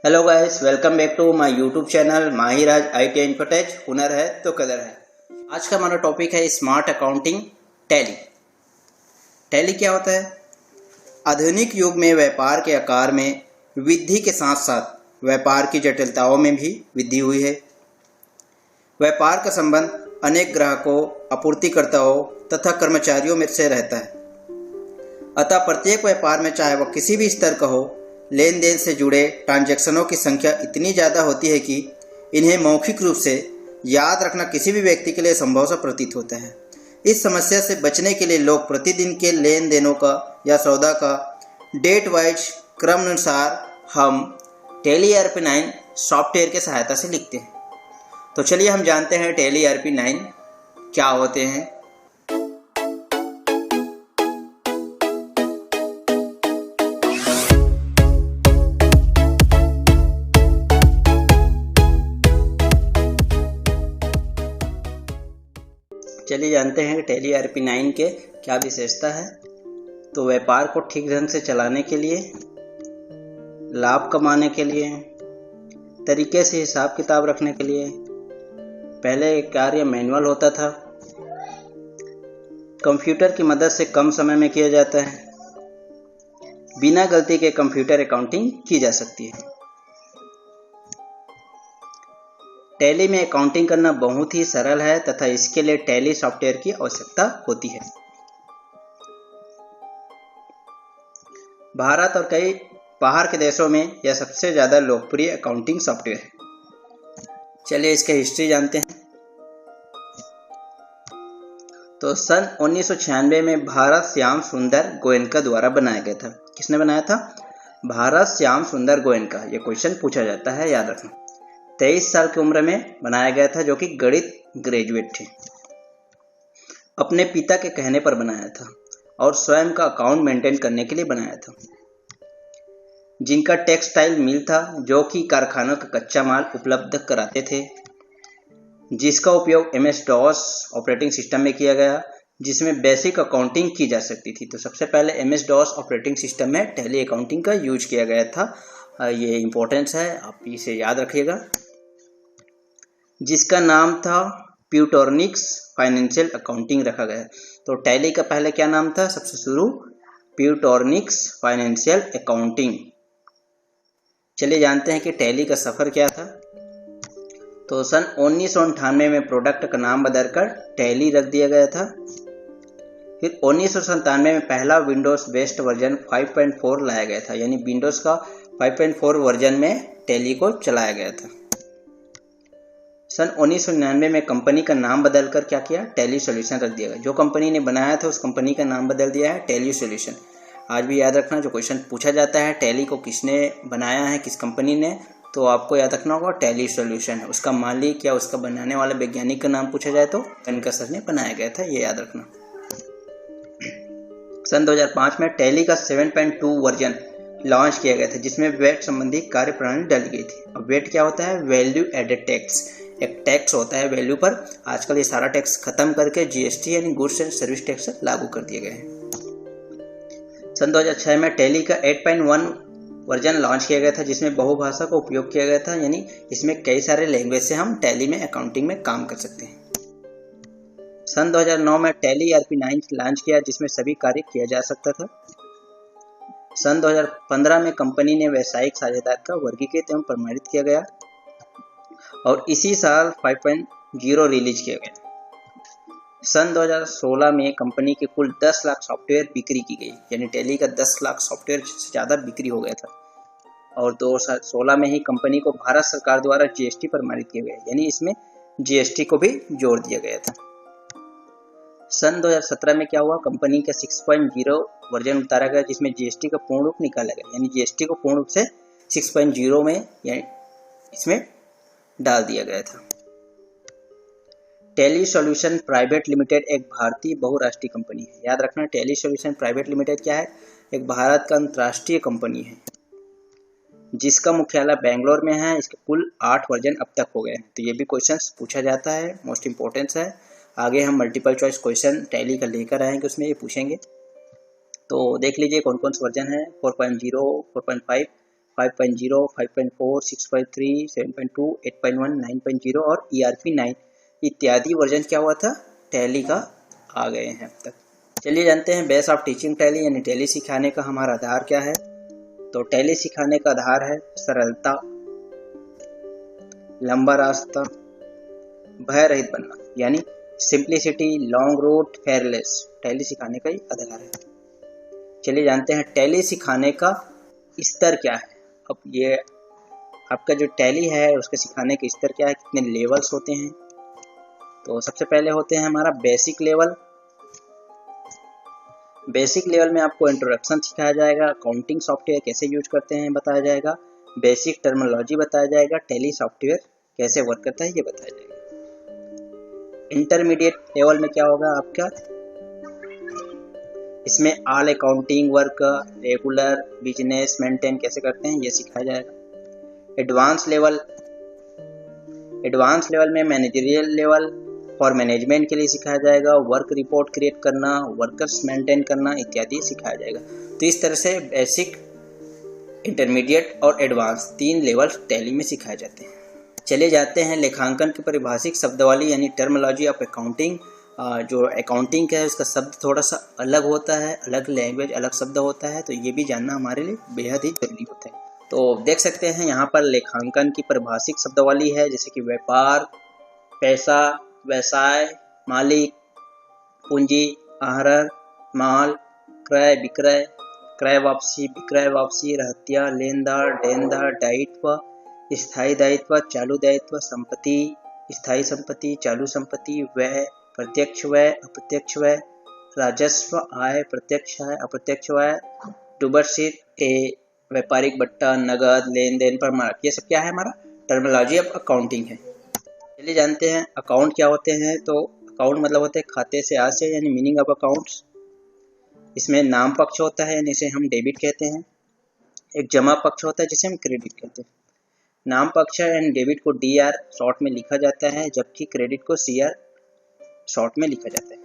Hello guys, welcome back to my YouTube channel Mahiraj IT infotech. हुनर है तो कदर है। आज का हमारा टॉपिक है स्मार्ट अकाउंटिंग टैली। टैली क्या होता है? आधुनिक युग में व्यापार के आकार में वृद्धि के साथ साथ व्यापार की जटिलताओं में भी वृद्धि हुई है। व्यापार का संबंध अनेक ग्राहकों, आपूर्तिकर्ताओं तथा कर्मचारियों में से रहता है। अतः प्रत्येक व्यापार में, चाहे वह किसी भी स्तर का हो, लेन देन से जुड़े ट्रांजैक्शनों की संख्या इतनी ज़्यादा होती है कि इन्हें मौखिक रूप से याद रखना किसी भी व्यक्ति के लिए संभव सा प्रतीत होता है। इस समस्या से बचने के लिए लोग प्रतिदिन के लेन देनों का या सौदा का डेट वाइज क्रमानुसार हम टैली ERP9 सॉफ्टवेयर के सहायता से लिखते हैं। तो चलिए हम जानते हैं टैली ERP9 क्या होते हैं। चलिए जानते हैं कि टैली ERP9 के क्या विशेषता है। तो व्यापार को ठीक ढंग से चलाने के लिए, लाभ कमाने के लिए, तरीके से हिसाब किताब रखने के लिए, पहले कार्य मैनुअल होता था, कंप्यूटर की मदद से कम समय में किया जाता है, बिना गलती के कंप्यूटर अकाउंटिंग की जा सकती है। टैली में अकाउंटिंग करना बहुत ही सरल है तथा इसके लिए टैली सॉफ्टवेयर की आवश्यकता होती है। भारत और कई बाहर के देशों में यह सबसे ज्यादा लोकप्रिय अकाउंटिंग सॉफ्टवेयर है। चलिए इसके हिस्ट्री जानते हैं। तो सन 1996 में भारत श्याम सुंदर गोयनका द्वारा बनाया गया था। किसने बनाया था? भारत श्याम सुंदर गोयनका। यह क्वेश्चन पूछा जाता है, याद रखना। 23 साल की उम्र में बनाया गया था, जो कि गणित ग्रेजुएट थे। अपने पिता के कहने पर बनाया था और स्वयं का अकाउंट मेंटेन करने के लिए बनाया था। जिनका टेक्सटाइल मिल था, जो कि कारखानों का कच्चा माल उपलब्ध कराते थे, जिसका उपयोग MS-DOS ऑपरेटिंग सिस्टम में किया गया, जिसमें बेसिक अकाउंटिंग की जा सकती थी। तो सबसे पहले MS-DOS ऑपरेटिंग सिस्टम में टैली अकाउंटिंग का यूज किया गया था। ये इंपॉर्टेंस है, आप इसे याद रखिएगा। जिसका नाम था प्यूटोनिक्स फाइनेंशियल अकाउंटिंग रखा गया। तो टैली का पहले क्या नाम था? सबसे शुरू प्यूटोनिक्स फाइनेंशियल अकाउंटिंग। चलिए जानते हैं कि टैली का सफर क्या था। तो सन 1998 में प्रोडक्ट का नाम बदलकर टैली रख दिया गया था। फिर 1997 में पहला विंडोज बेस्ड वर्जन 5.4 लाया गया था, यानी विंडोज का 5.4 वर्जन में टैली को चलाया गया था। सन 1999 में कंपनी का नाम बदलकर क्या किया? टैली सॉल्यूशन रख दिया गया। जो कंपनी ने बनाया था उस कंपनी का नाम बदल दिया है टैली सॉल्यूशन। आज भी याद रखना, जो क्वेश्चन पूछा जाता है टैली को किसने बनाया है, किस कंपनी ने, तो आपको याद रखना होगा टैली सॉल्यूशन है। उसका मालिक या उसका बनाने वाले वैज्ञानिक का नाम पूछा जाए तो इनका सर ने बनाया गया था, ये याद रखना। सन 2005 में टैली का 7.2 वर्जन लॉन्च किया गया था, जिसमें वेट संबंधी कार्य प्रणाली डाली गई थी। अब वेट क्या होता है? Value added tax. एक टैक्स होता है वैल्यू पर। आजकल ये सारा टैक्स खत्म करके GST यानी गुड्स एंड सर्विस टैक्स लागू कर दिए गए हैं। सन 2006 में टैली का 8.1 वर्जन लॉन्च किया गया था, जिसमें बहुभाषा का उपयोग किया गया था, यानी इसमें कई सारे लैंग्वेज से हम टैली में अकाउंटिंग में काम कर सकते हैं। सन 2009 में टैली ERP9 लॉन्च किया, जिसमें सभी कार्य किया जा सकता था। सन 2015 में कंपनी ने व्यावसायिक साझेदार का वर्गीकृत एवं प्रमाणित किया गया और इसी साल 5.0 रिलीज किया गया। सन 2016 में कंपनी के कुल 10 लाख सॉफ्टवेयर बिक्री की गई, यानी टैली का 10 लाख सॉफ्टवेयर से ज़्यादा बिक्री हो गया था। और 2016 में ही कंपनी को भारत सरकार द्वारा GST प्रमाणित किया गया, यानी इसमें GST को भी जोड़ दिया गया था। सन 2017 में क्या हुआ? कंपनी का 6.0 वर्जन उतारा गया, जिसमें GST का पूर्ण रूप निकाला गया, यानी GST को पूर्ण रूप से 6.0 में यानी इसमें डाल दिया गया था। टैली सॉल्यूशन प्राइवेट लिमिटेड एक भारतीय बहुराष्ट्रीय कंपनी है। याद रखना, टैली सॉल्यूशन प्राइवेट लिमिटेड क्या है? एक भारत का अंतर्राष्ट्रीय कंपनी है, जिसका मुख्यालय बेंगलोर में है। इसके कुल 8 वर्जन अब तक हो गए हैं। तो ये भी क्वेश्चन पूछा जाता है, मोस्ट इंपॉर्टेंस है। आगे हम मल्टीपल चॉइस क्वेश्चन टैली का लेकर आएंगे, उसमें ये पूछेंगे। तो देख लीजिए कौन कौन से वर्जन है। 4.0, 4.5, 5.0, 5.4, 6.3, 7.2, 8.1, 9.0 और ERP 9 इत्यादि वर्जन क्या हुआ था, टैली का आ गए हैं अब तक। चलिए जानते हैं बेस ऑफ टीचिंग टैली यानी टैली सिखाने का हमारा आधार क्या है। तो टैली सिखाने का आधार है सरलता, लंबा रास्ता, भय रहित बनना यानी simplicity, long route, fearless, tally सिखाने का ही आधार है। चलिए जानते हैं टैली सिखाने का स्तर क्या है। अब ये आपका जो टैली है उसके सिखाने के स्तर क्या है, कितने लेवल्स होते हैं। तो सबसे पहले होते हैं हमारा बेसिक लेवल। बेसिक लेवल में आपको इंट्रोडक्शन सिखाया जाएगा, अकाउंटिंग सॉफ्टवेयर कैसे यूज करते हैं बताया जाएगा, बेसिक टर्मिनोलॉजी बताया जाएगा, टैली सॉफ्टवेयर कैसे वर्क करता है ये बताया जाएगा। इंटरमीडिएट लेवल में क्या होगा आपका, इसमें all accounting work, regular business maintain कैसे करते हैं ये सिखाया जाएगा। एडवांस लेवल में मैनेजरियल लेवल फॉर मैनेजमेंट के लिए सिखाया जाएगा, वर्क रिपोर्ट क्रिएट करना, वर्कर्स मेंटेन करना इत्यादि सिखाया जाएगा। तो इस तरह से बेसिक, इंटरमीडिएट और एडवांस 3 लेवल टैली में सिखाए जाते हैं। चले जाते हैं लेखांकन की परिभाषिक शब्दावली यानी टर्मिनोलॉजी ऑफ अकाउंटिंग। जो अकाउंटिंग का है उसका शब्द थोड़ा सा अलग होता है, अलग लैंग्वेज, अलग शब्द होता है, तो ये भी जानना हमारे लिए बेहद ही जरूरी होता है। तो देख सकते हैं यहाँ पर लेखांकन की परिभाषिक शब्दावली है, जैसे कि व्यापार, पैसा, व्यवसाय, मालिक, पूंजी, आहरण, माल, क्रय विक्रय, क्रय वापसी, विक्रय वापसी, रहतिया, लेनदार, देनदार, दायित्व, स्थायी दायित्व, चालू दायित्व, संपत्ति, स्थायी संपत्ति, चालू संपत्ति, व्यय, प्रत्यक्ष व्यय, अप्रत्यक्ष व्यय, राजस्व, आय, प्रत्यक्ष आय, अप्रत्यक्ष आय, डुबरशीट, व्यापारिक बट्टा, नगद, लेन देन प्रमाणक, ये सब क्या है हमारा टर्मिनोलॉजी ऑफ अकाउंटिंग है। चलिए जानते हैं अकाउंट क्या होते हैं। तो अकाउंट मतलब होते हैं खाते से आशय यानी मीनिंग ऑफ अकाउंट्स। इसमें नाम पक्ष होता है यानी इसे हम डेबिट कहते हैं, एक जमा पक्ष होता है जिसे हम क्रेडिट कहते हैं। नाम पक्ष एंड डेबिट को DR शॉर्ट में लिखा जाता है, जबकि क्रेडिट को CR शॉर्ट में लिखा जाता है।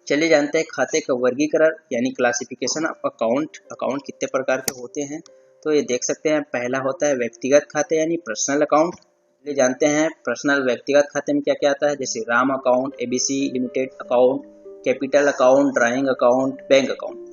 चलिए जानते हैं खाते का वर्गीकरण यानी क्लासिफिकेशन ऑफ अकाउंट। अकाउंट कितने प्रकार के होते हैं तो ये देख सकते हैं। पहला होता है व्यक्तिगत खाते यानी पर्सनल अकाउंट। चलिए जानते हैं पर्सनल व्यक्तिगत खाते में क्या क्या आता है, जैसे Ram account, ABC limited account, capital account, drawing account, bank account.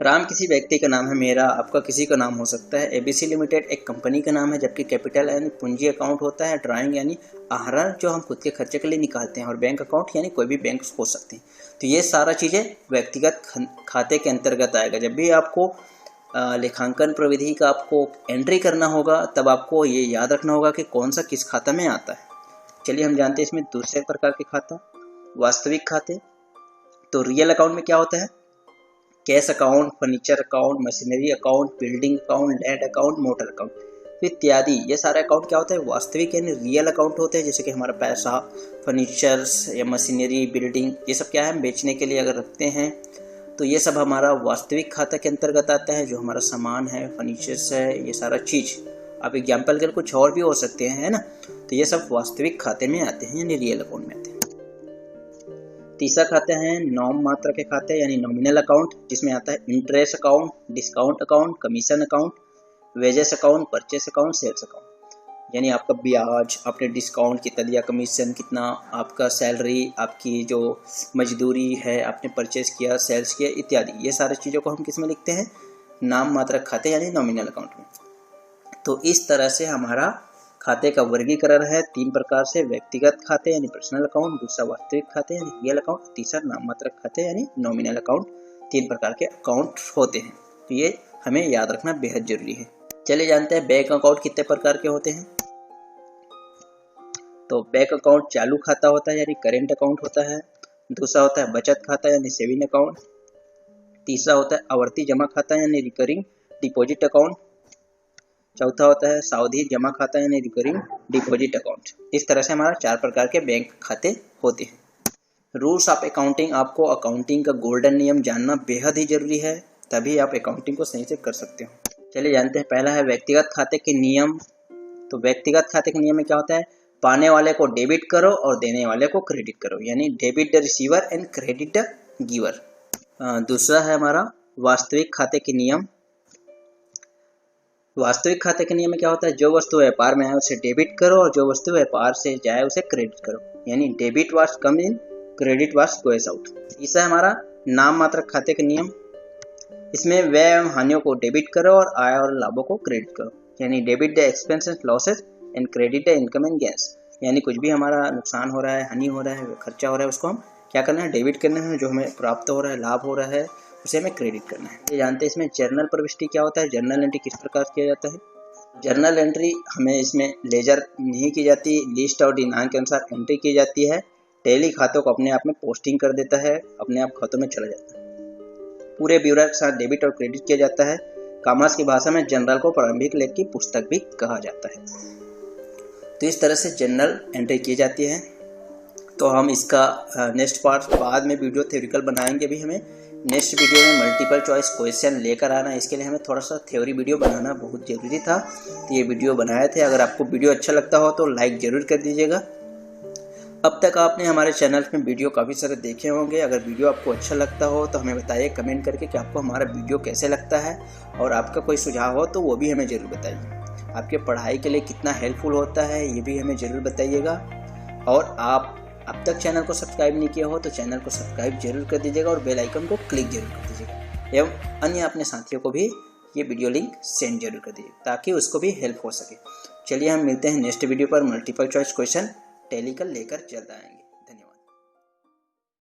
Ram किसी व्यक्ति का नाम है, मेरा, आपका किसी का नाम हो सकता है। ABC लिमिटेड एक कंपनी का नाम है, जबकि कैपिटल यानी पूंजी अकाउंट होता है, ड्राइंग यानी आहरण जो हम खुद के खर्चे के लिए निकालते हैं, और बैंक अकाउंट यानी कोई भी बैंक हो सकते हैं। तो ये सारा चीज़ें व्यक्तिगत खाते के अंतर्गत आएगा। जब भी आपको लेखांकन प्रविधि का आपको एंट्री करना होगा तब आपको ये याद रखना होगा कि कौन सा किस खाता में आता है। चलिए हम जानते हैं इसमें दूसरे प्रकार के खाता, वास्तविक खाते। तो रियल अकाउंट में क्या होता है, cash account, furniture account, machinery account, building account, land account, motor account इत्यादि, ये सारे अकाउंट क्या होता है, वास्तविक यानी रियल अकाउंट होते हैं। जैसे कि हमारा पैसा, फर्नीचर्स या मशीनरी, बिल्डिंग, ये सब क्या है हम बेचने के लिए अगर रखते हैं तो ये सब हमारा वास्तविक खाता के अंतर्गत आता है। जो हमारा सामान है, फर्नीचर्स है, ये सारा चीज़, आप एग्जाम्पल के लिए कुछ और भी हो सकते हैं, है ना। तो ये सब वास्तविक खाते में आते हैं यानी रियल अकाउंट में आते हैं। तीसरा खाता है नाम मात्र के खाते यानी नॉमिनल अकाउंट, जिसमें आता है interest account, discount account, commission account, wages account, purchase account, sales account. यानी आपका ब्याज, आपने डिस्काउंट कितना दिया, कमीशन कितना, आपका सैलरी, आपकी जो मजदूरी है, आपने परचेस किया, सेल्स किया इत्यादि, ये सारी चीज़ों को हम किस में लिखते हैं, नाम मात्र खाते यानी नॉमिनल अकाउंट में। तो इस तरह से हमारा खाते का वर्गीकरण है 3 प्रकार से, व्यक्तिगत खाते यानी पर्सनल अकाउंट, दूसरा वास्तविक खाते यानी रियल अकाउंट, तीसरा नाम मात्र खाते यानी नॉमिनल अकाउंट। 3 प्रकार के अकाउंट होते हैं, तो ये हमें याद रखना बेहद जरूरी है। चलिए जानते हैं बैंक अकाउंट कितने प्रकार के होते हैं। तो बैंक अकाउंट चालू खाता होता है यानी करेंट अकाउंट होता है, दूसरा होता है बचत खाता यानी सेविंग अकाउंट, तीसरा होता है आवर्ती जमा खाता यानी रिकरिंग डिपॉजिट अकाउंट, चौथा होता है सावधि जमा खाता यानी रिकरिंग डिपॉजिट अकाउंट। इस तरह से हमारा 4 प्रकार के बैंक खाते होते हैं। रूल्स ऑफ अकाउंटिंग, आपको अकाउंटिंग का गोल्डन नियम जानना बेहद ही जरूरी है, तभी आप अकाउंटिंग को सही से कर सकते हो। चलिए जानते हैं, पहला है व्यक्तिगत खाते के नियम। तो व्यक्तिगत खाते के नियम में क्या होता है, पाने वाले को डेबिट करो और देने वाले को क्रेडिट करो, यानी debit the receiver and credit the giver. दूसरा है हमारा वास्तविक खाते के नियम। वास्तविक खाते के नियम में क्या होता है, जो वस्तु व्यापार में है उसे डेबिट करो और जो वस्तु व्यापार से जाए उसे क्रेडिट करो, यानी डेबिट वास कम इन, क्रेडिट वास गोएस आउट। इसका है हमारा नाम मात्र खाते के नियम। इसमें व्यय एवं हानियों को डेबिट करो और आय और लाभों को क्रेडिट करो, यानी debit the expenses losses and credit the income and gains. यानी कुछ भी हमारा नुकसान हो रहा है, हानि हो रहा है, खर्चा हो रहा है, उसको हम क्या करना है, डेबिट करना है। जो हमें प्राप्त हो रहा है, लाभ हो रहा है, उसे हमें क्रेडिट करना है। ये जानते हैं इसमें जर्नल प्रविष्टि क्या होता है, जर्नल एंट्री किस प्रकार किया जाता है। जर्नल एंट्री हमें इसमें लेजर नहीं की जाती, लिस्ट और दिनांक के अनुसार एंट्री की जाती है। टैली खातों को अपने आप में पोस्टिंग कर देता है, अपने आप खातों में चला जाता है। पूरे ब्यौरे के साथ डेबिट और क्रेडिट किया जाता है। कॉमर्स की भाषा में जनरल को प्रारंभिक लेख की पुस्तक भी कहा जाता है। तो इस तरह से जनरल एंट्री की जाती है। तो हम इसका नेक्स्ट पार्ट बाद में वीडियो थ्योरिकल बनाएंगे। भी हमें नेक्स्ट वीडियो में मल्टीपल चॉइस क्वेश्चन लेकर आना है, इसके लिए हमें थोड़ा सा थ्योरी वीडियो बनाना बहुत ज़रूरी था, तो ये वीडियो बनाए थे। अगर आपको वीडियो अच्छा लगता हो तो लाइक ज़रूर कर दीजिएगा। अब तक आपने हमारे चैनल में वीडियो काफ़ी सारे देखे होंगे। अगर वीडियो आपको अच्छा लगता हो तो हमें बताइए कमेंट करके कि आपको हमारा वीडियो कैसे लगता है, और आपका कोई सुझाव हो तो वो भी हमें ज़रूर बताइए। आपके पढ़ाई के लिए कितना हेल्पफुल होता है ये भी हमें ज़रूर बताइएगा। और आप अब तक चैनल को सब्सक्राइब नहीं किया हो तो चैनल को सब्सक्राइब जरूर कर दीजिएगा और बेल आइकन को क्लिक जरूर कर दीजिएगा, एवं अन्य अपने साथियों को भी ये वीडियो लिंक सेंड जरूर कर दीजिए ताकि उसको भी हेल्प हो सके। चलिए हम मिलते हैं नेक्स्ट वीडियो पर। मल्टीपल चॉइस क्वेश्चन टैली का लेकर चलते आएंगे।